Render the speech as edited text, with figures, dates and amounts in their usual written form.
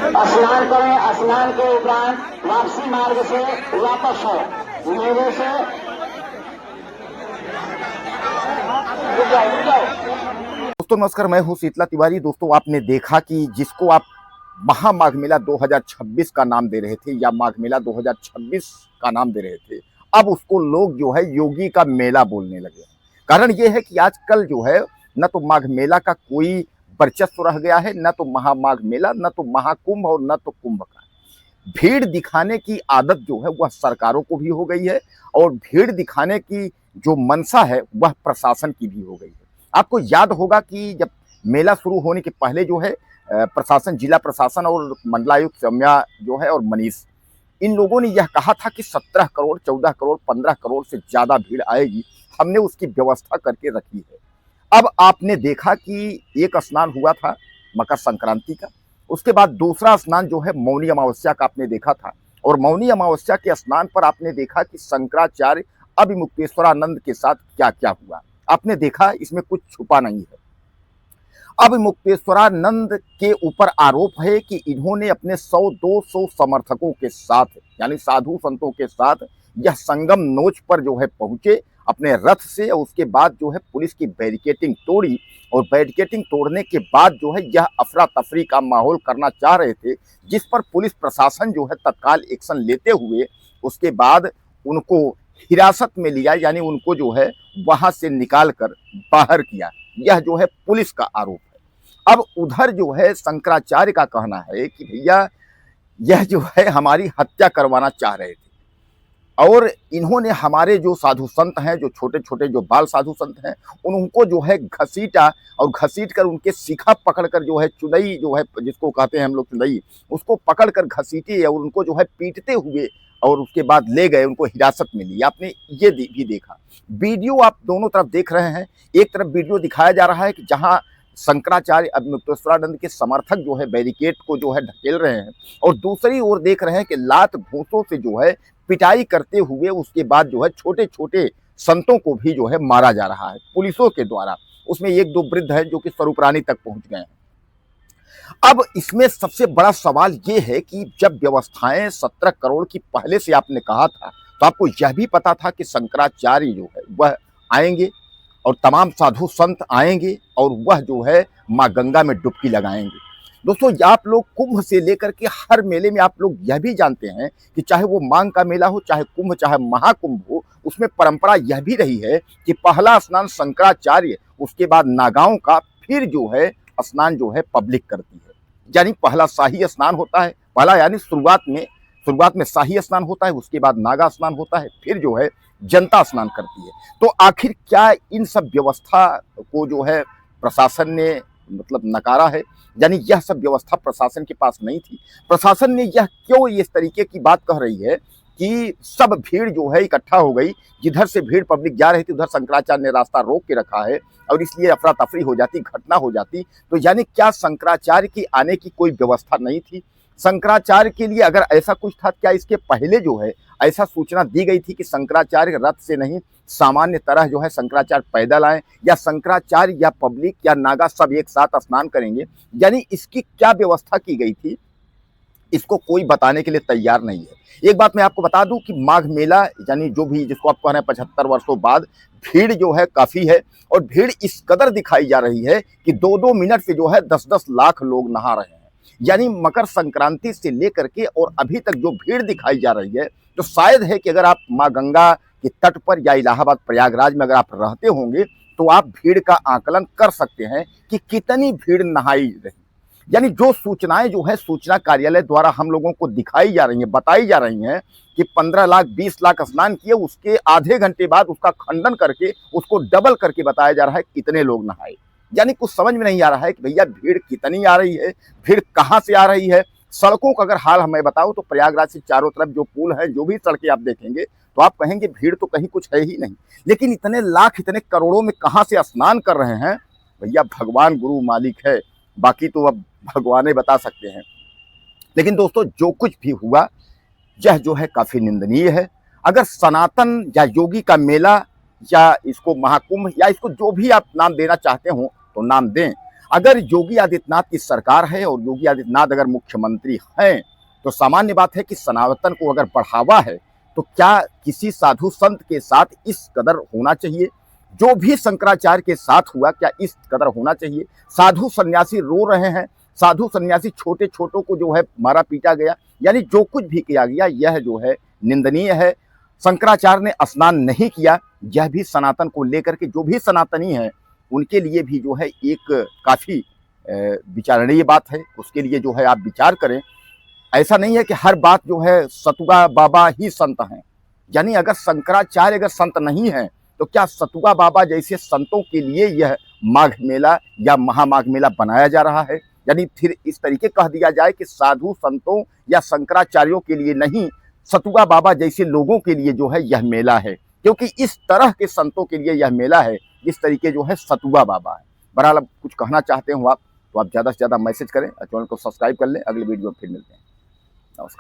स्नान करें, स्नान के उपरांत वापसी मार्ग से वापस हो। मेरे से रुक जाओ। दोस्तों नमस्कार, मैं हूं शीतला तिवारी। दोस्तों आपने देखा कि जिसको आप महामाघ मेला 2026 का नाम दे रहे थे या माघ मेला 2026 का नाम दे रहे थे, अब उसको लोग जो है योगी का मेला बोलने लगे। कारण ये है कि आजकल जो है न तो माघ मेला का कोई वर्चस्व रह गया है, न तो महामाघ मेला, न तो महाकुंभ और न तो कुंभ का। भीड़ दिखाने की आदत जो है वह सरकारों को भी हो गई है और भीड़ दिखाने की जो मनसा है वह प्रशासन की भी हो गई है। आपको याद होगा कि जब मेला शुरू होने के पहले जो है प्रशासन, जिला प्रशासन और मंडलायुक्त सौम्या जो है और मनीष, इन लोगों ने यह कहा था कि 17 करोड़, 14 करोड़, 15 करोड़ से ज़्यादा भीड़ आएगी, हमने उसकी व्यवस्था करके रखी है। अब आपने देखा कि एक स्नान हुआ था मकर संक्रांति का, उसके बाद दूसरा स्नान जो है मौनी अमावस्या का आपने देखा था, और मौनी अमावस्या के स्नान पर आपने देखा कि शंकराचार्य अभिमुक्तेश्वरानंद के साथ क्या क्या हुआ। आपने देखा, इसमें कुछ छुपा नहीं है। अभिमुक्तेश्वरानंद के ऊपर आरोप है कि इन्होंने अपने 100-200 समर्थकों के साथ, यानी साधु संतों के साथ, यह संगम नोच पर जो है पहुंचे अपने रथ से, और उसके बाद जो है पुलिस की बैरिकेटिंग तोड़ी, और बैरिकेटिंग तोड़ने के बाद जो है यह अफरा तफरी का माहौल करना चाह रहे थे, जिस पर पुलिस प्रशासन जो है तत्काल एक्शन लेते हुए उसके बाद उनको हिरासत में लिया, यानी उनको जो है वहां से निकाल कर बाहर किया। यह जो है पुलिस का आरोप है। अब उधर जो है शंकराचार्य का कहना है कि भैया यह जो है हमारी हत्या करवाना चाह रहे थे, और इन्होंने हमारे जो साधु संत हैं, जो छोटे छोटे जो बाल साधु संत हैं, उनको जो है घसीटा, और घसीट कर उनके शिखा पकड़कर जो है चुदई जो है, जिसको कहते हैं हम लोग चुदई, उसको पकड़कर घसीटे और उनको जो है पीटते हुए और उसके बाद ले गए, उनको हिरासत में ली। आपने ये भी देखा वीडियो, आप दोनों तरफ देख रहे हैं। एक तरफ वीडियो दिखाया जा रहा है कि जहाँ शंकराचार्य अभिमुक्तेश्वरानंद के समर्थक जो है बैरिकेड को जो है ढकेल रहे हैं, और दूसरी ओर देख रहे हैं कि लात घूंसों से जो है पिटाई करते हुए उसके बाद जो है छोटे छोटे संतों को भी जो है मारा जा रहा है पुलिसों के द्वारा। उसमें 1-2 वृद्ध हैं जो कि स्वरूपरानी तक पहुंच गए हैं। अब इसमें सबसे बड़ा सवाल ये है कि जब व्यवस्थाएं 17 करोड़ की पहले से आपने कहा था, तो आपको यह भी पता था कि शंकराचार्य जो है वह आएंगे और तमाम साधु संत आएंगे और वह जो है माँ गंगा में डुबकी लगाएंगे। दोस्तों आप लोग कुंभ से लेकर के हर मेले में आप लोग यह भी जानते हैं कि चाहे वो माघ का मेला हो, चाहे कुंभ, चाहे महाकुंभ हो, उसमें परंपरा यह भी रही है कि पहला स्नान शंकराचार्य, उसके बाद नागाओं का, फिर जो है स्नान जो है पब्लिक करती है। यानी पहला शाही स्नान होता है, पहला यानी शुरुआत में शाही स्नान होता है, उसके बाद नागा स्नान होता है, फिर जो है जनता स्नान करती है। तो आखिर क्या इन सब व्यवस्था को जो है प्रशासन ने मतलब नकारा है? यानी यह सब व्यवस्था प्रशासन के पास नहीं थी। प्रशासन ने यह क्यों इस तरीके की बात कह रही है कि सब भीड़ जो है इकट्ठा हो गई, जिधर से भीड़ पब्लिक जा रही थी उधर शंकराचार्य ने रास्ता रोक के रखा है, और इसलिए अफरा तफरी हो जाती, घटना हो जाती। तो यानी क्या शंकराचार्य की आने की कोई व्यवस्था नहीं थी? शंकराचार्य के लिए अगर ऐसा कुछ था, क्या इसके पहले जो है ऐसा सूचना दी गई थी कि शंकराचार्य रथ से नहीं, सामान्य तरह जो है शंकराचार्य पैदल आए, या शंकराचार्य या पब्लिक या नागा सब एक साथ स्नान करेंगे? यानी इसकी क्या व्यवस्था की गई थी, इसको कोई बताने के लिए तैयार नहीं है। एक बात मैं आपको बता दूं कि माघ मेला, यानी जो भी जिसको आप कह रहे हैं 75 वर्षों बाद, भीड़ जो है काफी है, और भीड़ इस कदर दिखाई जा रही है कि 2-2 मिनट से जो है 10-10 लाख लोग नहा रहे हैं। यानी मकर संक्रांति से लेकर के और अभी तक जो भीड़ दिखाई जा रही है, तो शायद है कि अगर आप माँ गंगा के तट पर या इलाहाबाद प्रयागराज में अगर आप रहते होंगे तो आप भीड़ का आकलन कर सकते हैं कि कितनी भीड़ नहाई रही। यानी जो सूचनाएं जो है सूचना कार्यालय द्वारा हम लोगों को दिखाई जा रही हैं, बताई जा रही हैं कि 15 लाख 20 लाख स्नान किए, उसके आधे घंटे बाद उसका खंडन करके उसको डबल करके बताया जा रहा है कितने लोग नहाए। यानी कुछ समझ में नहीं आ रहा है कि भैया भीड़ कितनी आ रही है, भीड़ कहाँ से आ रही है। सड़कों का अगर हाल हमें बताओ तो प्रयागराज से चारों तरफ जो पुल है, जो भी सड़कें आप देखेंगे तो आप कहेंगे भीड़ तो कहीं कुछ है ही नहीं। लेकिन इतने लाख, इतने करोड़ों में कहाँ से स्नान कर रहे हैं? भैया भगवान गुरु मालिक है, बाकी तो अब भगवान ही बता सकते हैं। लेकिन दोस्तों जो कुछ भी हुआ यह जो है काफी निंदनीय है। अगर सनातन या योगी का मेला या इसको महाकुंभ या इसको जो भी आप नाम देना चाहते हो तो नाम दें, अगर योगी आदित्यनाथ की सरकार है और योगी आदित्यनाथ अगर मुख्यमंत्री हैं, तो सामान्य बात है कि सनातन को अगर बढ़ावा है तो क्या किसी साधु संत के साथ इस कदर होना चाहिए? जो भी शंकराचार्य के साथ हुआ क्या इस कदर होना चाहिए? साधु सन्यासी रो रहे हैं, साधु सन्यासी छोटे छोटों को जो है मारा पीटा गया, यानी जो कुछ भी किया गया यह जो है निंदनीय है। शंकराचार्य ने स्नान नहीं किया, यह भी सनातन को लेकर के जो भी सनातनी है उनके लिए भी जो है एक काफी विचारणीय बात है। उसके लिए जो है आप विचार करें। ऐसा नहीं है कि हर बात जो है सतुआ बाबा ही संत हैं, यानी अगर शंकराचार्य अगर संत नहीं है तो क्या सतुआ बाबा जैसे संतों के लिए यह माघ मेला या महामाघ मेला बनाया जा रहा है? यानी फिर इस तरीके कह दिया जाए कि साधु संतों या शंकराचार्यों के लिए नहीं, सतुआ बाबा जैसे लोगों के लिए जो है यह मेला है, क्योंकि इस तरह के संतों के लिए यह मेला है जिस तरीके जो है सतुआ बाबा है। बहरहाल अब कुछ कहना चाहते हो आप तो आप ज़्यादा से ज़्यादा मैसेज करें और चैनल को सब्सक्राइब कर लें। अगले वीडियो में फिर मिलते हैं। नमस्कार।